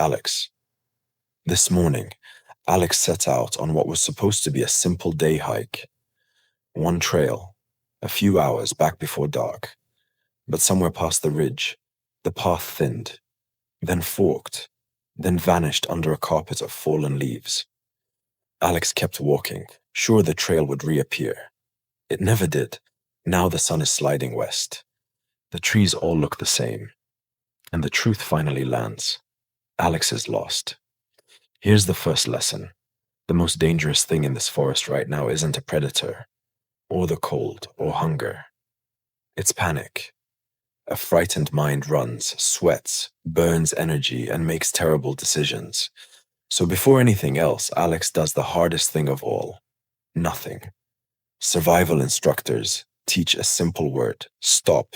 Alex. This morning, Alex set out on what was supposed to be a simple day hike. One trail, a few hours back before dark. But somewhere past the ridge, the path thinned, then forked, then vanished under a carpet of fallen leaves. Alex kept walking, sure the trail would reappear. It never did. Now the sun is sliding west. The trees all look the same. And the truth finally lands. Alex is lost. Here's the first lesson. The most dangerous thing in this forest right now isn't a predator, or the cold, or hunger. It's panic. A frightened mind runs, sweats, burns energy, and makes terrible decisions. So before anything else, Alex does the hardest thing of all. Nothing. Survival instructors teach a simple word. Stop,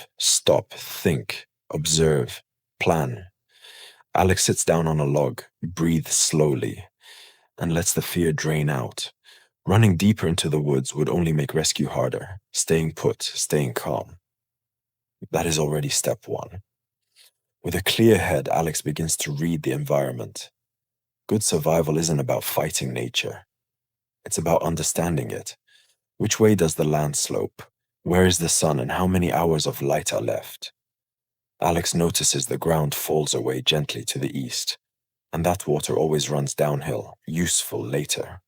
think, observe, plan. Alex sits down on a log, breathes slowly, and lets the fear drain out. Running deeper into the woods would only make rescue harder. Staying put, staying calm. That is already step one. With a clear head, Alex begins to read the environment. Good survival isn't about fighting nature. It's about understanding it. Which way does the land slope? Where is the sun and how many hours of light are left? Alex notices the ground falls away gently to the east, and that water always runs downhill, useful later.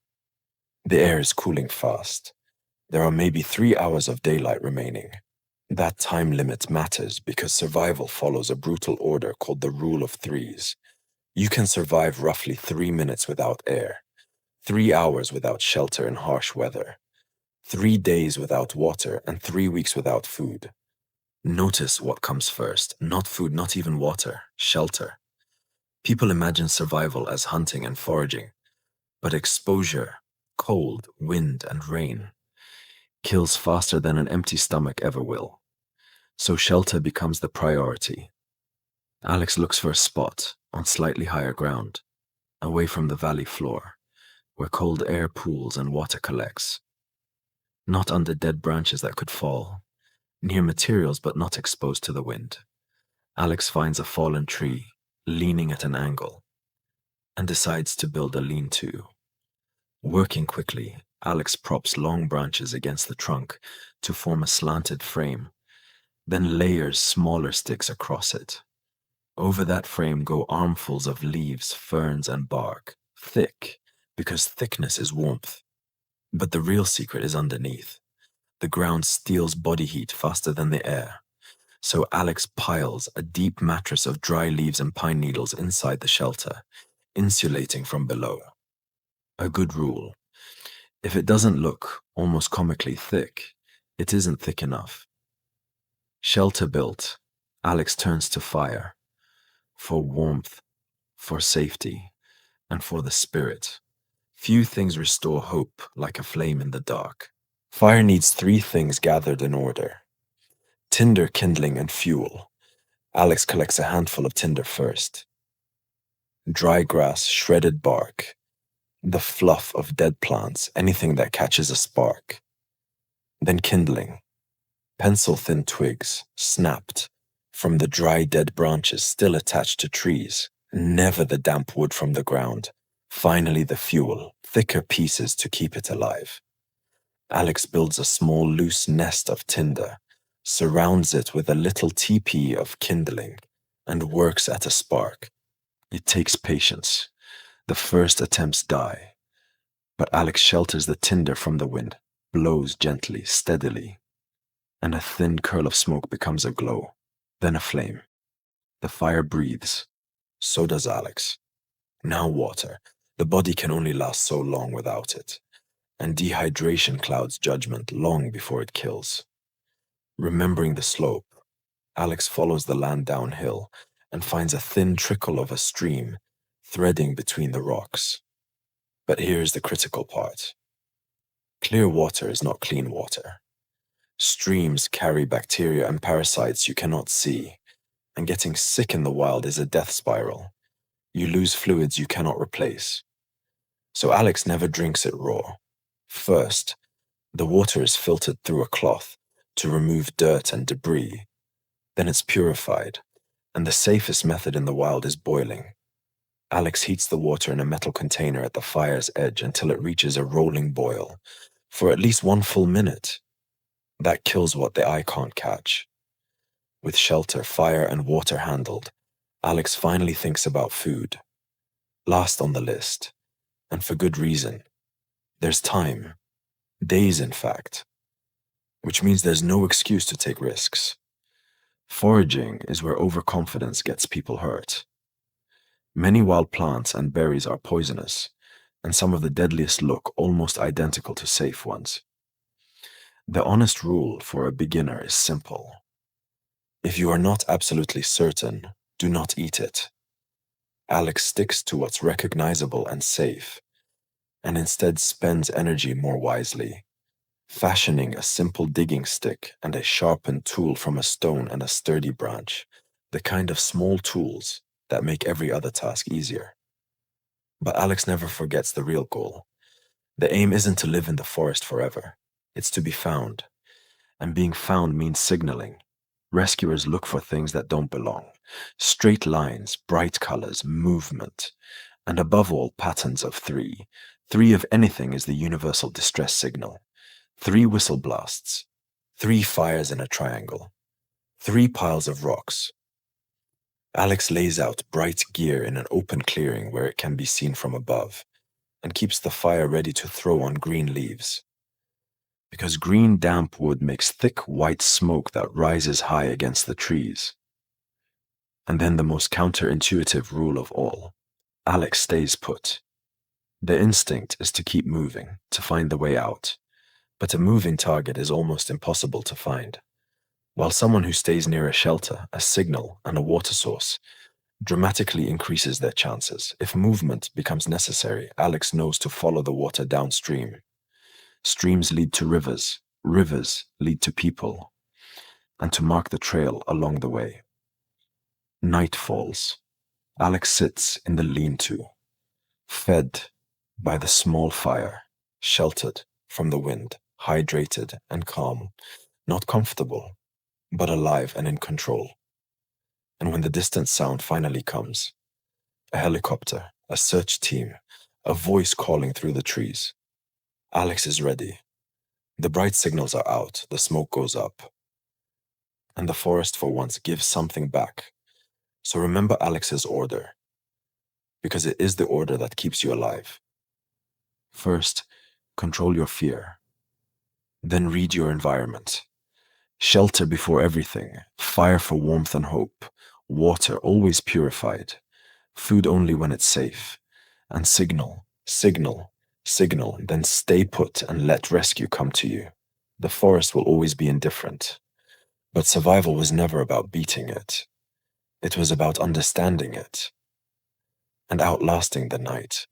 The air is cooling fast. There are maybe 3 hours of daylight remaining. That time limit matters because survival follows a brutal order called the rule of threes. You can survive roughly 3 minutes without air, 3 hours without shelter in harsh weather, 3 days without water, and 3 weeks without food. Notice what comes first. Not food, not even water. Shelter. People imagine survival as hunting and foraging, but exposure, cold, wind, and rain kills faster than an empty stomach ever will. So shelter becomes the priority. Alex looks for a spot on slightly higher ground, away from the valley floor, where cold air pools and water collects. Not under dead branches that could fall, near materials but not exposed to the wind. Alex finds a fallen tree, leaning at an angle, and decides to build a lean-to. Working quickly, Alex props long branches against the trunk to form a slanted frame, then layers smaller sticks across it. Over that frame go armfuls of leaves, ferns, and bark, thick, because thickness is warmth. But the real secret is underneath. The ground steals body heat faster than the air. So Alex piles a deep mattress of dry leaves and pine needles inside the shelter, insulating from below. A good rule. If it doesn't look almost comically thick, it isn't thick enough. Shelter built, Alex turns to fire. For warmth, for safety, and for the spirit. Few things restore hope like a flame in the dark. Fire needs 3 things gathered in order. Tinder, kindling, and fuel. Alex collects a handful of tinder first. Dry grass, shredded bark. The fluff of dead plants, anything that catches a spark. Then kindling. Pencil-thin twigs, snapped, from the dry dead branches still attached to trees. Never the damp wood from the ground. Finally the fuel, thicker pieces to keep it alive. Alex builds a small loose nest of tinder, surrounds it with a little teepee of kindling, and works at a spark. It takes patience. The first attempts die. But Alex shelters the tinder from the wind, blows gently, steadily, and a thin curl of smoke becomes a glow, then a flame. The fire breathes. So does Alex. Now water. The body can only last so long without it, and dehydration clouds judgment long before it kills. Remembering the slope, Alex follows the land downhill and finds a thin trickle of a stream threading between the rocks. But here's the critical part. Clear water is not clean water. Streams carry bacteria and parasites you cannot see, and getting sick in the wild is a death spiral. You lose fluids you cannot replace. So Alex never drinks it raw. First, the water is filtered through a cloth to remove dirt and debris. Then it's purified, and the safest method in the wild is boiling. Alex heats the water in a metal container at the fire's edge until it reaches a rolling boil for at least 1 full minute. That kills what the eye can't catch. With shelter, fire, and water handled, Alex finally thinks about food. Last on the list, and for good reason. There's time. Days, in fact. Which means there's no excuse to take risks. Foraging is where overconfidence gets people hurt. Many wild plants and berries are poisonous, and some of the deadliest look almost identical to safe ones. The honest rule for a beginner is simple. If you are not absolutely certain, do not eat it. Alex sticks to what's recognizable and safe, and instead spends energy more wisely, fashioning a simple digging stick and a sharpened tool from a stone and a sturdy branch, the kind of small tools that make every other task easier. But Alex never forgets the real goal. The aim isn't to live in the forest forever. It's to be found. And being found means signaling. Rescuers look for things that don't belong. Straight lines, bright colors, movement, and above all, patterns of three. Three of anything is the universal distress signal. 3 whistle blasts. 3 fires in a triangle. 3 piles of rocks. Alex lays out bright gear in an open clearing where it can be seen from above, and keeps the fire ready to throw on green leaves. Because green damp wood makes thick white smoke that rises high against the trees. And then the most counterintuitive rule of all, Alex stays put. The instinct is to keep moving, to find the way out, but a moving target is almost impossible to find. While someone who stays near a shelter, a signal, and a water source dramatically increases their chances. If movement becomes necessary, Alex knows to follow the water downstream. Streams lead to rivers, rivers lead to people, and to mark the trail along the way. Night falls. Alex sits in the lean-to, fed by the small fire, sheltered from the wind, hydrated and calm, not comfortable, but alive and in control. And when the distant sound finally comes, a helicopter, a search team, a voice calling through the trees, Alex is ready. The bright signals are out, the smoke goes up, and the forest for once gives something back. So remember Alex's order, because it is the order that keeps you alive. First, control your fear. Then read your environment. Shelter before everything, fire for warmth and hope, water always purified, food only when it's safe, and signal, signal, signal, then stay put and let rescue come to you. The forest will always be indifferent, but survival was never about beating it. It was about understanding it and outlasting the night.